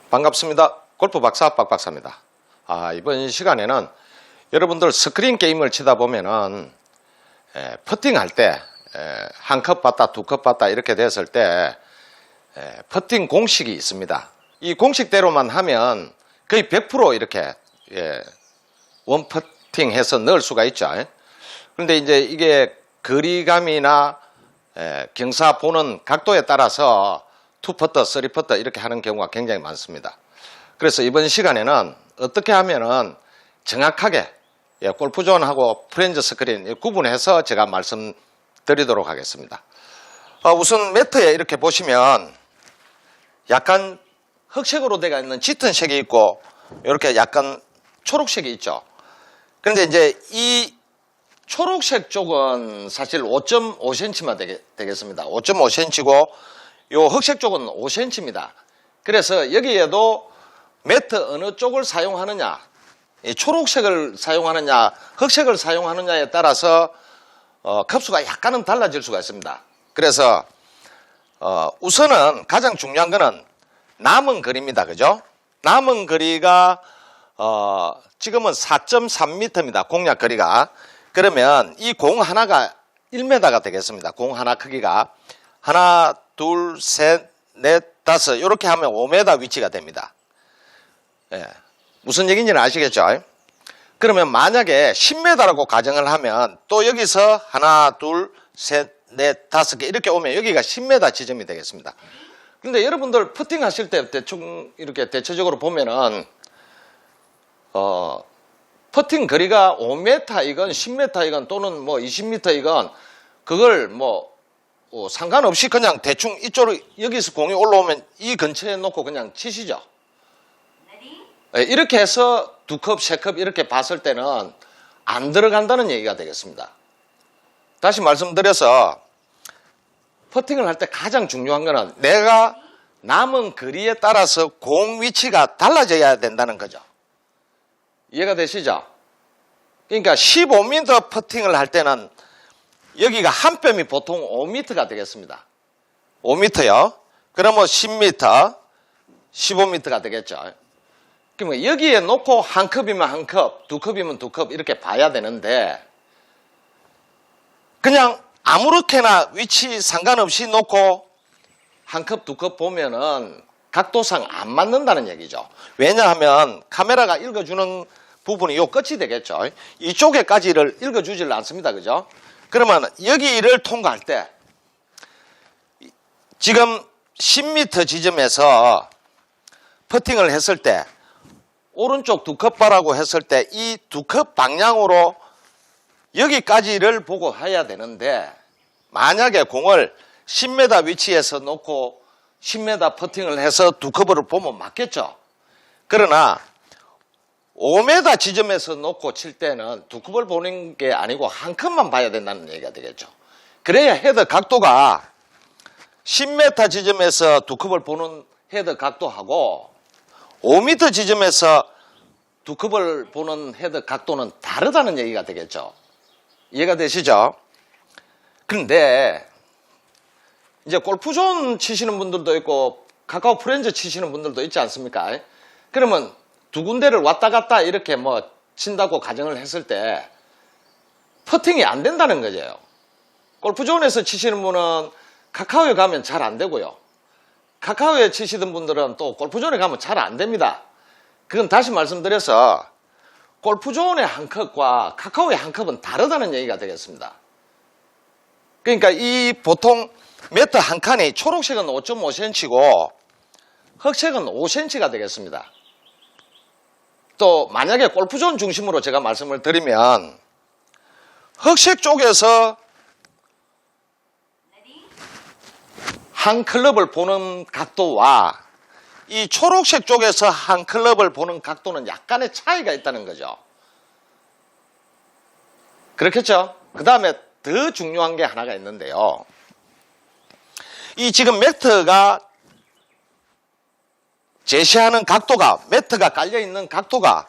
반갑습니다. 골프 박사 박박사입니다. 이번 시간에는 여러분들 스크린 게임을 치다 보면은 퍼팅할 때 한 컵 봤다 두 컵 봤다 이렇게 됐을 때 퍼팅 공식이 있습니다. 이 공식대로만 하면 거의 100% 이렇게 원 퍼팅 해서 넣을 수가 있죠. 그런데 이제 이게 거리감이나 경사 보는 각도에 따라서 2퍼터, 3퍼터 이렇게 하는 경우가 굉장히 많습니다. 그래서 이번 시간에는 어떻게 하면은 정확하게 골프존하고 프렌즈 스크린 구분해서 제가 말씀드리도록 하겠습니다. 우선 매트에 이렇게 보시면 약간 흑색으로 되어 있는 짙은 색이 있고 이렇게 약간 초록색이 있죠. 그런데 이제 이 초록색 쪽은 사실 5.5cm만 되겠습니다. 5.5cm고 요 흑색 쪽은 5cm입니다. 그래서 여기에도 매트 어느 쪽을 사용하느냐, 이 초록색을 사용하느냐, 흑색을 사용하느냐에 따라서 컵수가 약간은 달라질 수가 있습니다. 그래서 우선은 가장 중요한 거는 남은 거리입니다. 그죠? 남은 거리가 지금은 4.3m입니다. 공략 거리가. 그러면 이 공 하나가 1m가 되겠습니다. 공 하나 크기가 하나, 둘, 셋, 넷, 다섯 이렇게 하면 5m 위치가 됩니다. 무슨 얘기인지는 아시겠죠? 그러면 만약에 10m라고 가정을 하면 또 여기서 하나, 둘, 셋, 넷, 다섯 개 이렇게 오면 여기가 10m 지점이 되겠습니다. 근데 여러분들 퍼팅 하실 때 대충 이렇게 대체적으로 보면은 퍼팅 거리가 5m이건 10m이건 또는 뭐 20m이건 그걸 뭐 상관없이 그냥 대충 이쪽으로 여기서 공이 올라오면 이 근처에 놓고 그냥 치시죠. 이렇게 해서 2컵, 3컵 이렇게 봤을 때는 안 들어간다는 얘기가 되겠습니다. 다시 말씀드려서 퍼팅을 할 때 가장 중요한 거는 내가 남은 거리에 따라서 공 위치가 달라져야 된다는 거죠. 이해가 되시죠? 그러니까 15m 퍼팅을 할 때는 여기가 한 뼘이 보통 5m가 되겠습니다. 5m요. 그러면 10m, 15m가 되겠죠. 그러면 여기에 놓고 한 컵이면 한 컵, 두 컵이면 두 컵 이렇게 봐야 되는데 그냥 아무렇게나 위치 상관없이 놓고 한 컵, 두 컵 보면은 각도상 안 맞는다는 얘기죠. 왜냐하면 카메라가 읽어주는 부분이 요 끝이 되겠죠. 이쪽에까지를 읽어주질 않습니다. 그죠? 그러면 여기를 통과할 때 지금 10m 지점에서 퍼팅을 했을 때 오른쪽 2컵 바라고 했을 때 이 2컵 방향으로 여기까지를 보고 해야 되는데 만약에 공을 10m 위치에서 놓고 10m 퍼팅을 해서 2컵을 보면 맞겠죠. 그러나 5m 지점에서 놓고 칠 때는 2컵을 보는 게 아니고 한 컵만 봐야 된다는 얘기가 되겠죠. 그래야 헤더 각도가 10m 지점에서 2컵을 보는 헤더 각도하고 5m 지점에서 2컵을 보는 헤더 각도는 다르다는 얘기가 되겠죠. 이해가 되시죠? 그런데 이제 골프존 치시는 분들도 있고 카카오 프렌즈 치시는 분들도 있지 않습니까? 그러면 두 군데를 왔다 갔다 이렇게 뭐 친다고 가정을 했을 때 퍼팅이 안 된다는 거죠. 골프존에서 치시는 분은 카카오에 가면 잘 안 되고요. 카카오에 치시던 분들은 또 골프존에 가면 잘 안 됩니다. 그건 다시 말씀드려서 골프존의 한 컵과 카카오의 한 컵은 다르다는 얘기가 되겠습니다. 그러니까 이 보통 매트 한 칸이 초록색은 5.5cm고 흑색은 5cm가 되겠습니다. 또 만약에 골프존 중심으로 제가 말씀을 드리면 흑색 쪽에서 한 클럽을 보는 각도와 이 초록색 쪽에서 한 클럽을 보는 각도는 약간의 차이가 있다는 거죠. 그렇겠죠? 그 다음에 더 중요한 게 하나가 있는데요. 이 지금 매트가 제시하는 각도가, 매트가 깔려있는 각도가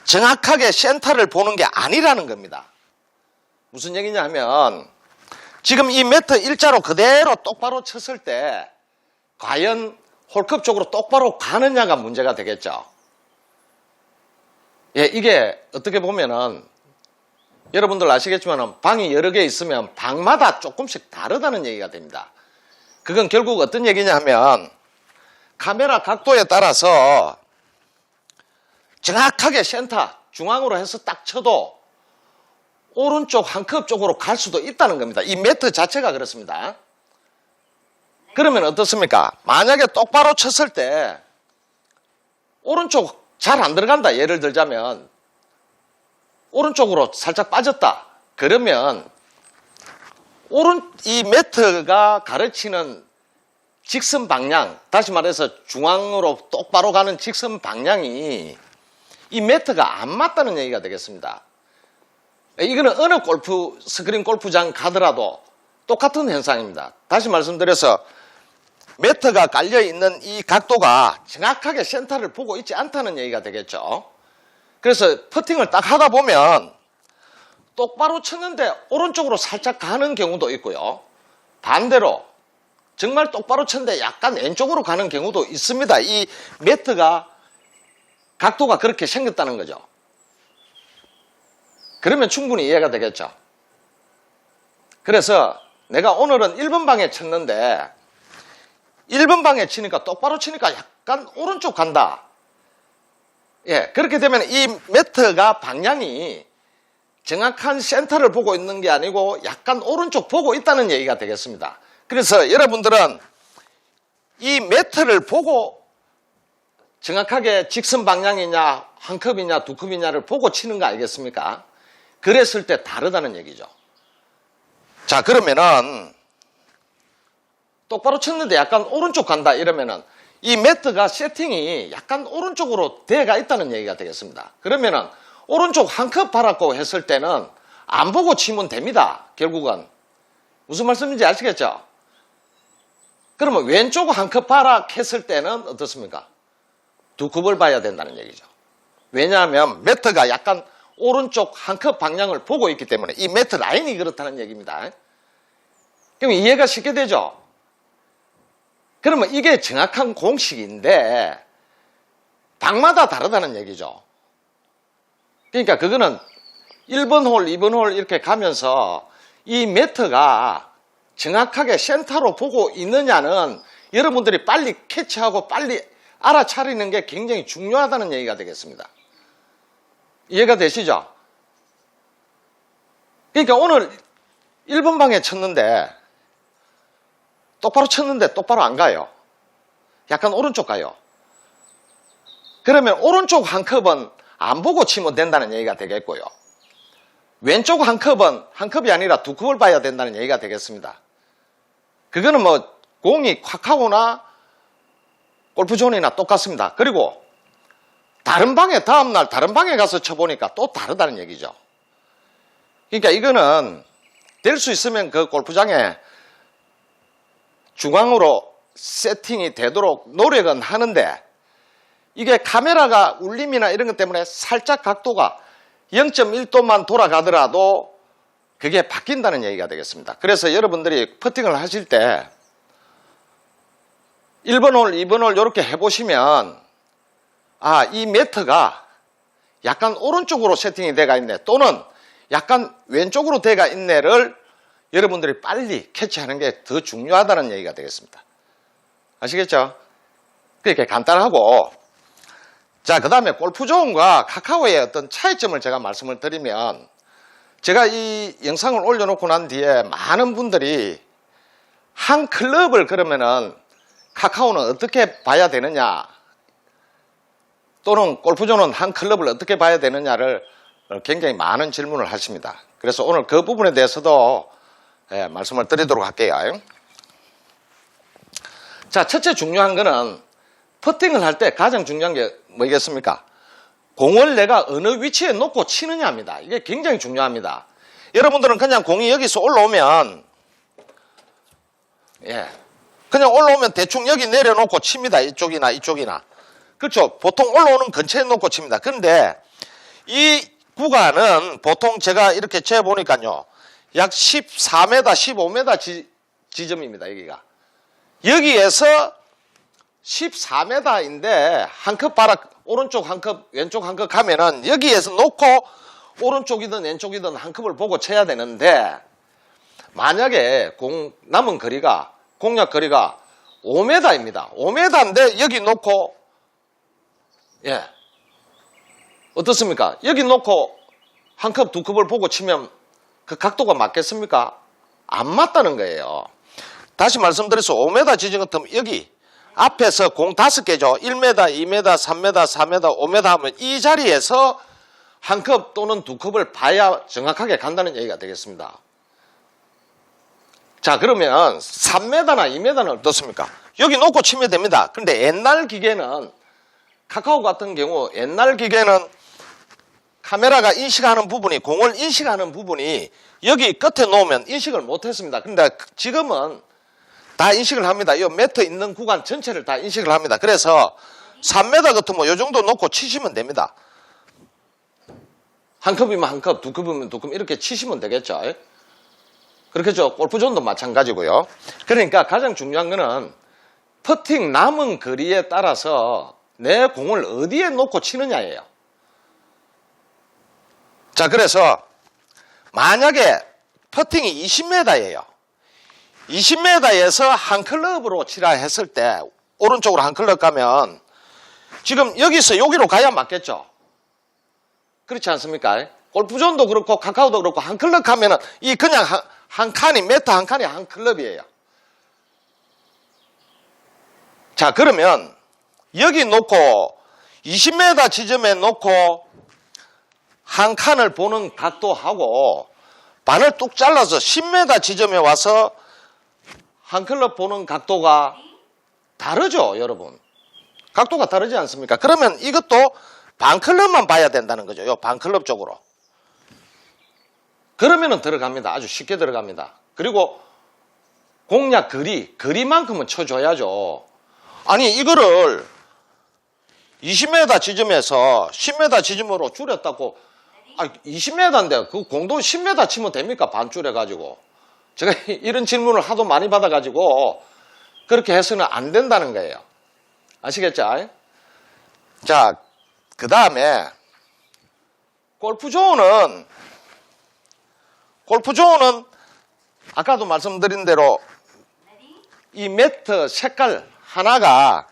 정확하게 센터를 보는 게 아니라는 겁니다. 무슨 얘기냐 하면 지금 이 매트 일자로 그대로 똑바로 쳤을 때 과연 홀컵 쪽으로 똑바로 가느냐가 문제가 되겠죠. 예, 이게 어떻게 보면은 여러분들 아시겠지만 방이 여러 개 있으면 방마다 조금씩 다르다는 얘기가 됩니다. 그건 결국 어떤 얘기냐 하면 카메라 각도에 따라서 정확하게 센터 중앙으로 해서 딱 쳐도 오른쪽 한 컵 쪽으로 갈 수도 있다는 겁니다. 이 매트 자체가 그렇습니다. 그러면 어떻습니까? 만약에 똑바로 쳤을 때 오른쪽 잘 안 들어간다. 예를 들자면 오른쪽으로 살짝 빠졌다. 그러면 이 매트가 가르치는 직선 방향, 다시 말해서 중앙으로 똑바로 가는 직선 방향이 이 매트가 안 맞다는 얘기가 되겠습니다. 이거는 어느 스크린 골프장 가더라도 똑같은 현상입니다. 다시 말씀드려서 매트가 깔려있는 이 각도가 정확하게 센터를 보고 있지 않다는 얘기가 되겠죠. 그래서 퍼팅을 딱 하다 보면 똑바로 쳤는데 오른쪽으로 살짝 가는 경우도 있고요. 반대로 정말 똑바로 쳤는데 약간 왼쪽으로 가는 경우도 있습니다. 이 매트가 각도가 그렇게 생겼다는 거죠. 그러면 충분히 이해가 되겠죠. 그래서 내가 오늘은 1번 방에 쳤는데 1번 방에 치니까 똑바로 치니까 약간 오른쪽 간다. 예, 그렇게 되면 이 매트가 방향이 정확한 센터를 보고 있는 게 아니고 약간 오른쪽 보고 있다는 얘기가 되겠습니다. 그래서 여러분들은 이 매트를 보고 정확하게 직선 방향이냐 한 컵이냐 두 컵이냐를 보고 치는 거 알겠습니까? 그랬을 때 다르다는 얘기죠. 자, 그러면은 똑바로 쳤는데 약간 오른쪽 간다 이러면은 이 매트가 세팅이 약간 오른쪽으로 돼가 있다는 얘기가 되겠습니다. 그러면은 오른쪽 한 컵 받았고 했을 때는 안 보고 치면 됩니다. 결국은 무슨 말씀인지 아시겠죠? 그러면 왼쪽 한 컵 봐라 했을 때는 어떻습니까? 두 컵을 봐야 된다는 얘기죠. 왜냐하면 매트가 약간 오른쪽 한 컵 방향을 보고 있기 때문에 이 매트 라인이 그렇다는 얘기입니다. 그럼 이해가 쉽게 되죠? 그러면 이게 정확한 공식인데 방마다 다르다는 얘기죠. 그러니까 그거는 1번 홀, 2번 홀 이렇게 가면서 이 매트가 정확하게 센터로 보고 있느냐는 여러분들이 빨리 캐치하고 빨리 알아차리는 게 굉장히 중요하다는 얘기가 되겠습니다. 이해가 되시죠? 그러니까 오늘 1번 방에 쳤는데 똑바로 쳤는데 똑바로 안 가요. 약간 오른쪽 가요. 그러면 오른쪽 한 컵은 안 보고 치면 된다는 얘기가 되겠고요. 왼쪽 한 컵은 한 컵이 아니라 두 컵을 봐야 된다는 얘기가 되겠습니다. 그거는 뭐 공이 카카오나 골프존이나 똑같습니다. 그리고 다른 방에 다음날 다른 방에 가서 쳐보니까 또 다르다는 얘기죠. 그러니까 이거는 될 수 있으면 그 골프장에 중앙으로 세팅이 되도록 노력은 하는데 이게 카메라가 울림이나 이런 것 때문에 살짝 각도가 0.1도만 돌아가더라도 그게 바뀐다는 얘기가 되겠습니다. 그래서 여러분들이 퍼팅을 하실 때 1번 홀, 2번 홀 이렇게 해보시면 아, 이 매트가 약간 오른쪽으로 세팅이 돼가 있네 또는 약간 왼쪽으로 돼가 있네를 여러분들이 빨리 캐치하는 게 더 중요하다는 얘기가 되겠습니다. 아시겠죠? 그렇게 간단하고 자, 그 다음에 골프존과 카카오의 어떤 차이점을 제가 말씀을 드리면 제가 이 영상을 올려놓고 난 뒤에 많은 분들이 한 클럽을 그러면은 카카오는 어떻게 봐야 되느냐 또는 골프존은 한 클럽을 어떻게 봐야 되느냐를 굉장히 많은 질문을 하십니다. 그래서 오늘 그 부분에 대해서도 말씀을 드리도록 할게요. 자, 첫째 중요한 거는 퍼팅을 할 때 가장 중요한 게 뭐겠습니까? 공을 내가 어느 위치에 놓고 치느냐입니다. 이게 굉장히 중요합니다. 여러분들은 그냥 공이 여기서 올라오면 그냥 올라오면 대충 여기 내려놓고 칩니다. 이쪽이나 이쪽이나. 그렇죠. 보통 올라오는 근처에 놓고 칩니다. 그런데 이 구간은 보통 제가 이렇게 재보니까요. 약 14m, 15m 지점입니다. 여기가. 여기에서 14m인데 한 컵 봐라. 오른쪽 한 컵, 왼쪽 한 컵 가면은 여기에서 놓고 오른쪽이든 왼쪽이든 한 컵을 보고 쳐야 되는데 만약에 남은 거리가 공략 거리가 5m입니다. 5m인데 여기 놓고 예 어떻습니까? 여기 놓고 한 컵, 두 컵을 보고 치면 그 각도가 맞겠습니까? 안 맞다는 거예요. 다시 말씀드려서 5m 지점 같으면 여기 앞에서 공 5개죠. 1m, 2m, 3m, 4m, 5m 하면 이 자리에서 한 컵 또는 두 컵을 봐야 정확하게 간다는 얘기가 되겠습니다. 자, 그러면 3m나 2m는 어떻습니까? 여기 놓고 치면 됩니다. 그런데 옛날 기계는 카카오 같은 경우 옛날 기계는 카메라가 인식하는 부분이 공을 인식하는 부분이 여기 끝에 놓으면 인식을 못했습니다. 그런데 지금은 다 인식을 합니다. 이 매트 있는 구간 전체를 다 인식을 합니다. 그래서 3m 같으면 이 정도 놓고 치시면 됩니다. 한 컵이면 한 컵, 두 컵이면 두 컵 이렇게 치시면 되겠죠. 그렇겠죠. 골프존도 마찬가지고요. 그러니까 가장 중요한 거는 퍼팅 남은 거리에 따라서 내 공을 어디에 놓고 치느냐예요. 자, 그래서 만약에 퍼팅이 20m예요. 20m에서 한 클럽으로 치라 했을 때 오른쪽으로 한 클럽 가면 지금 여기서 여기로 가야 맞겠죠. 그렇지 않습니까? 골프존도 그렇고 카카오도 그렇고 한 클럽 가면은 이 그냥 한 칸이 매트 한 칸이 한 클럽이에요. 자, 그러면 여기 놓고 20m 지점에 놓고 한 칸을 보는 각도하고 반을 뚝 잘라서 10m 지점에 와서 한 클럽 보는 각도가 다르죠, 여러분. 각도가 다르지 않습니까? 그러면 이것도 반 클럽만 봐야 된다는 거죠. 요 반 클럽 쪽으로. 그러면은 들어갑니다. 아주 쉽게 들어갑니다. 그리고 공략 거리만큼은 쳐줘야죠. 아니, 이거를 20m 지점에서 10m 지점으로 줄였다고, 20m인데 그 공도 10m 치면 됩니까? 반 줄여가지고. 제가 이런 질문을 하도 많이 받아가지고 그렇게 해서는 안 된다는 거예요. 아시겠죠? 자, 그 다음에 골프존은 아까도 말씀드린 대로 이 매트 색깔 하나가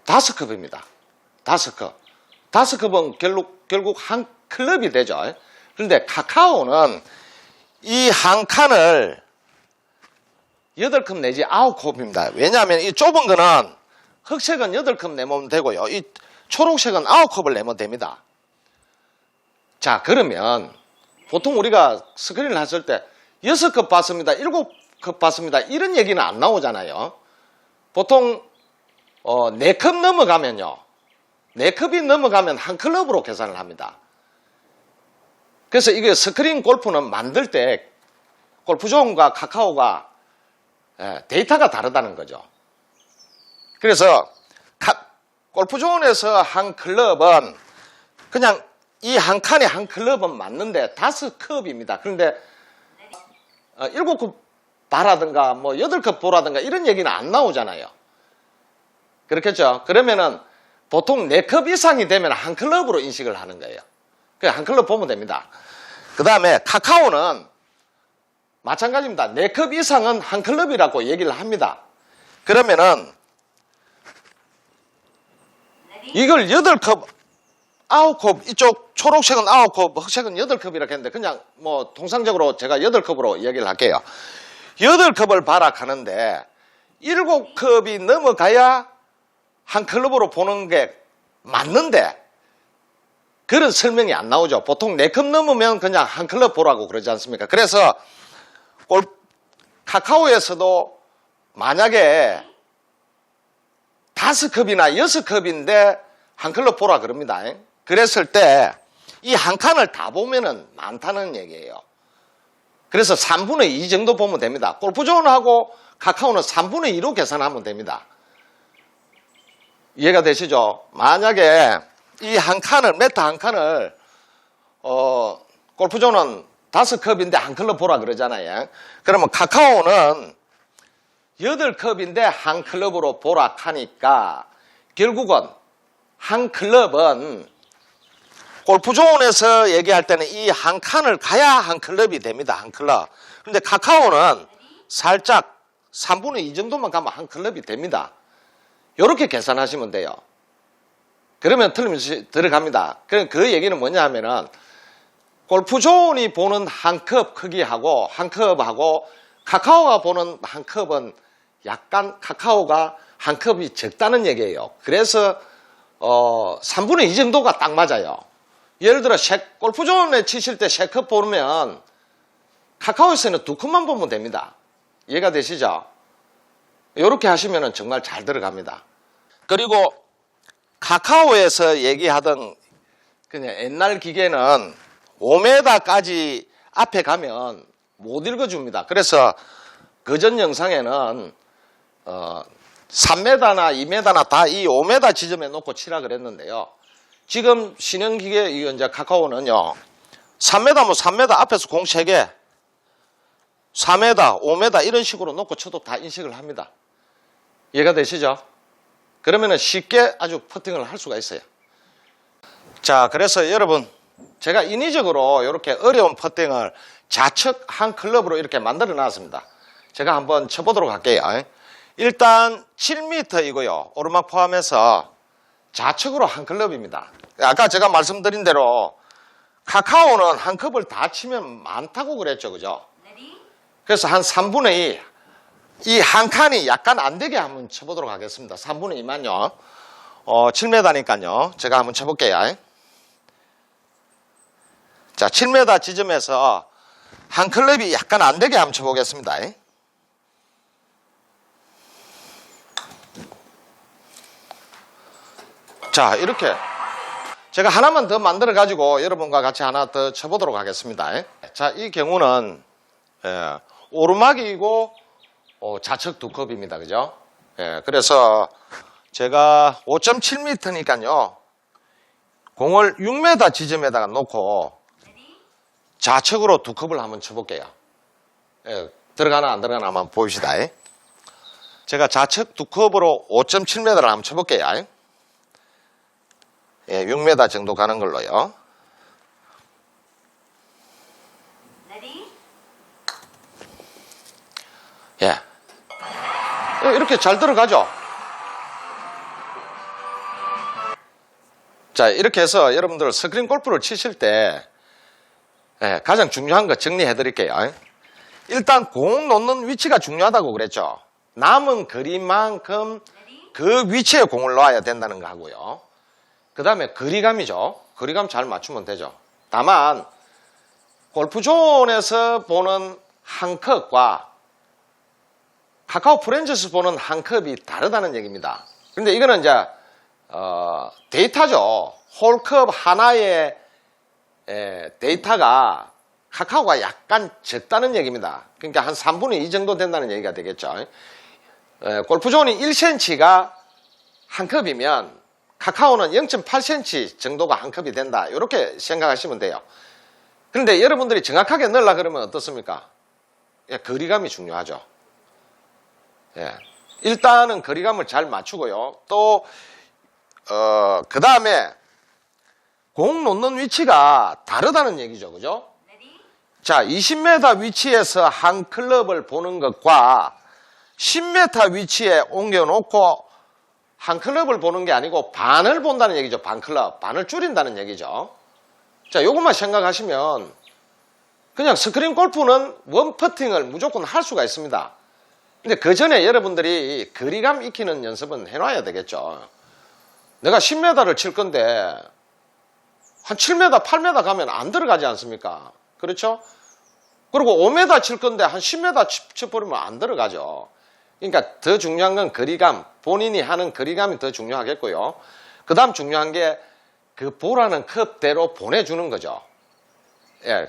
5컵입니다. 5컵. 5컵은 결국 한 클럽이 되죠. 그런데 카카오는 이 한 칸을 8컵 내지 9컵입니다. 왜냐하면 이 좁은 거는 흑색은 8컵 내면 되고요. 이 초록색은 9컵을 내면 됩니다. 자, 그러면 보통 우리가 스크린을 했을 때 6컵 봤습니다. 7컵 봤습니다. 이런 얘기는 안 나오잖아요. 보통 4컵 넘어가면요. 4컵이 넘어가면 한 클럽으로 계산을 합니다. 그래서 이게 스크린 골프는 만들 때 골프존과 카카오가 데이터가 다르다는 거죠. 그래서 골프존에서 한 클럽은 그냥 이 한 칸에 한 클럽은 맞는데 5컵입니다. 그런데 7컵 바라든가 뭐 8컵 보라든가 이런 얘기는 안 나오잖아요. 그렇겠죠? 그러면은 보통 4컵 이상이 되면 한 클럽으로 인식을 하는 거예요. 그냥 한 클럽 보면 됩니다. 그 다음에 카카오는 마찬가지입니다. 4컵 이상은 한 클럽이라고 얘기를 합니다. 그러면은 이걸 8컵, 9컵, 이쪽 초록색은 9컵, 흑색은 8컵이라고 했는데 그냥 뭐 통상적으로 제가 8컵으로 얘기를 할게요. 8컵을 봐라 하는데 7컵이 넘어가야 한 클럽으로 보는 게 맞는데 그런 설명이 안 나오죠. 보통 4컵 넘으면 그냥 한 클럽 보라고 그러지 않습니까? 그래서 카카오에서도 만약에 5컵이나 6컵인데 한 클럽 보라 그럽니다. 그랬을 때 이 한 칸을 다 보면은 많다는 얘기예요. 그래서 3분의 2 정도 보면 됩니다. 골프존하고 카카오는 3분의 2로 계산하면 됩니다. 이해가 되시죠? 만약에 이 한 칸을, 매트 한 칸을, 골프존은 5컵인데 한 클럽 보라 그러잖아요. 그러면 카카오는 8컵인데 한 클럽으로 보라 하니까 결국은 한 클럽은 골프존에서 얘기할 때는 이 한 칸을 가야 한 클럽이 됩니다. 한 클럽. 그런데 카카오는 살짝 3분의 2 정도만 가면 한 클럽이 됩니다. 이렇게 계산하시면 돼요. 그러면 틀림없이 들어갑니다. 그 얘기는 뭐냐 하면은 골프존이 보는 한 컵 크기하고 한 컵하고 카카오가 보는 한 컵은 약간 카카오가 한 컵이 적다는 얘기예요. 그래서 3분의 2 정도가 딱 맞아요. 예를 들어 골프존에 치실 때 3컵 보면 카카오에서는 2컵만 보면 됩니다. 이해가 되시죠? 이렇게 하시면 정말 잘 들어갑니다. 그리고 카카오에서 얘기하던 그냥 옛날 기계는 5m까지 앞에 가면 못 읽어줍니다. 그래서 그전 영상에는 3m나 2m나 다 이 5m 지점에 놓고 치라 그랬는데요. 지금 신형기계 이제 카카오는요. 3m면 3m 앞에서 공 3개 4m, 5m 이런 식으로 놓고 쳐도 다 인식을 합니다. 이해가 되시죠? 그러면 쉽게 아주 퍼팅을 할 수가 있어요. 자, 그래서 여러분 제가 인위적으로 이렇게 어려운 퍼팅을 좌측 한 클럽으로 이렇게 만들어 놨습니다. 제가 한번 쳐보도록 할게요. 일단 7m이고요. 오르막 포함해서 좌측으로 한 클럽입니다. 아까 제가 말씀드린 대로 카카오는 한 컵을 다 치면 많다고 그랬죠. 그죠? 그래서 한 3분의 2, 이 한 칸이 약간 안 되게 한번 쳐보도록 하겠습니다. 3분의 2만요. 7m니까요. 제가 한번 쳐볼게요. 자, 7m 지점에서 한 클럽이 약간 안 되게 한번 쳐보겠습니다. 자, 이렇게 제가 하나만 더 만들어 가지고 여러분과 같이 하나 더 쳐보도록 하겠습니다. 자, 이 경우는 오르막이고 좌측 2컵입니다. 그죠? 그래서 제가 5.7m니까요. 공을 6m 지점에다가 놓고 좌측으로 2컵을 한번 쳐볼게요. 들어가나 안 들어가나 한번 보입시다. 제가 좌측 2컵으로 5.7m를 한번 쳐볼게요. 6m 정도 가는 걸로요. 이렇게 잘 들어가죠? 자, 이렇게 해서 여러분들 스크린 골프를 치실 때 가장 중요한 거 정리해 드릴게요. 일단 공 놓는 위치가 중요하다고 그랬죠. 남은 거리만큼 그 위치에 공을 놓아야 된다는 거 하고요. 그 다음에 거리감이죠. 거리감 잘 맞추면 되죠. 다만 골프존에서 보는 한 컵과 카카오 프렌즈에서 보는 한 컵이 다르다는 얘기입니다. 근데 이거는 이제 데이터죠. 홀컵 하나의 데이터가 카카오가 약간 적다는 얘기입니다. 그러니까 한 3분의 2 정도 된다는 얘기가 되겠죠. 골프존이 1cm가 한 컵이면 카카오는 0.8cm 정도가 한 컵이 된다. 이렇게 생각하시면 돼요. 그런데 여러분들이 정확하게 넣으려 그러면 어떻습니까? 거리감이 중요하죠. 일단은 거리감을 잘 맞추고요. 또 그 다음에 공 놓는 위치가 다르다는 얘기죠. 그죠? 자, 20m 위치에서 한 클럽을 보는 것과 10m 위치에 옮겨놓고 한 클럽을 보는 게 아니고 반을 본다는 얘기죠. 반 클럽. 반을 줄인다는 얘기죠. 자, 요것만 생각하시면 그냥 스크린 골프는 원 퍼팅을 무조건 할 수가 있습니다. 근데 그 전에 여러분들이 거리감 익히는 연습은 해놔야 되겠죠. 내가 10m를 칠 건데 한 7m, 8m 가면 안 들어가지 않습니까? 그렇죠? 그리고 5m 칠 건데 한 10m 쳐버리면 안 들어가죠. 그러니까 더 중요한 건 거리감, 본인이 하는 거리감이 더 중요하겠고요. 그 다음 중요한 게 그 보라는 컵대로 보내주는 거죠.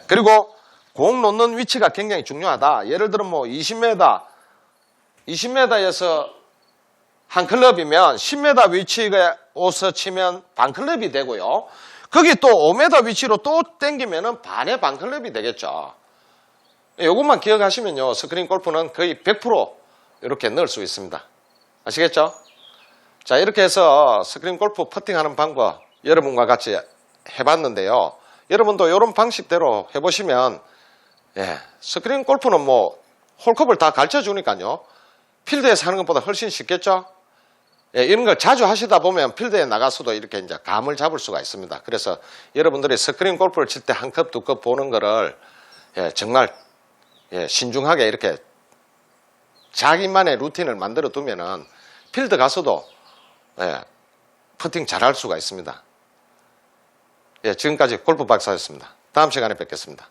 그리고 공 놓는 위치가 굉장히 중요하다. 예를 들어 뭐 20m에서 한 클럽이면 10m 위치에 오서 치면 반 클럽이 되고요. 거기 또 5m 위치로 또 당기면은 반의 반 클럽이 되겠죠. 이것만 기억하시면요, 스크린 골프는 거의 100% 이렇게 넣을 수 있습니다. 아시겠죠? 자, 이렇게 해서 스크린 골프 퍼팅하는 방법 여러분과 같이 해봤는데요. 여러분도 이런 방식대로 해보시면, 스크린 골프는 뭐 홀컵을 다 가르쳐 주니까요, 필드에서 하는 것보다 훨씬 쉽겠죠? 이런 걸 자주 하시다 보면 필드에 나가서도 이렇게 이제 감을 잡을 수가 있습니다. 그래서 여러분들이 스크린 골프를 칠 때 한 컵, 두 컵 보는 거를 정말 신중하게 이렇게 자기만의 루틴을 만들어 두면은 필드 가서도 퍼팅 잘할 수가 있습니다. 지금까지 골프 박사였습니다. 다음 시간에 뵙겠습니다.